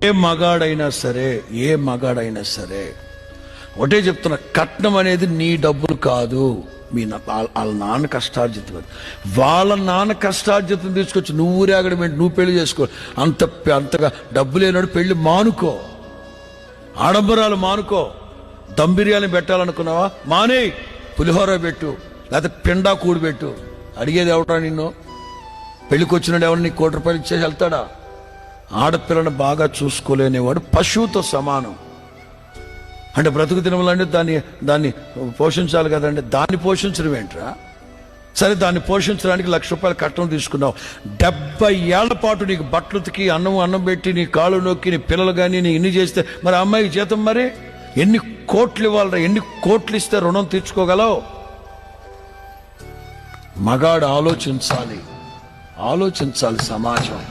ఏ మగాడైనా సరే ఒకటే చెప్తున్నా, కట్నం అనేది నీ డబ్బులు కాదు, వాళ్ళ నాన్న కష్టార్జితం. వాళ్ళ నాన్న కష్టార్జితం తీసుకొచ్చి నువ్వు ఊరేగడం ఏంటి? నువ్వు పెళ్లి చేసుకో. అంతగా డబ్బు లేనాడు పెళ్లి మానుకో, ఆడంబరాలు మానుకో. దమ్ బిర్యానీ పెట్టాలనుకున్నావా? మానే, పులిహోర పెట్టు, లేకపోతే పిండా కూడి పెట్టు. అడిగేది ఎవడా నిన్ను? పెళ్లికి వచ్చినాడు ఎవరు నీకు ₹1 ఇచ్చేసి వెళ్తాడా? ఆడపిల్లను బాగా చూసుకోలేనివాడు పశువుతో సమానం. అంటే బ్రతుకు తినవాలంటే దాన్ని పోషించాలి కదండి. దాన్ని పోషించడం ఏంట్రా? సరే, దాన్ని పోషించడానికి ₹1,00,000 కట్నం తీసుకున్నావు. 70 ఏళ్ల పాటు నీకు బట్టలు ఉతికి అన్నం పెట్టి నీ కాళ్ళు నొక్కి నీ పిల్లలు కానీ నీ ఇన్ని చేస్తే మరి అమ్మాయికి జీతం మరి ఎన్ని కోట్లు ఇవ్వాలరా? ఎన్ని కోట్లు ఇస్తే రుణం తీర్చుకోగలవు? మగాడు ఆలోచించాలి సమాజం.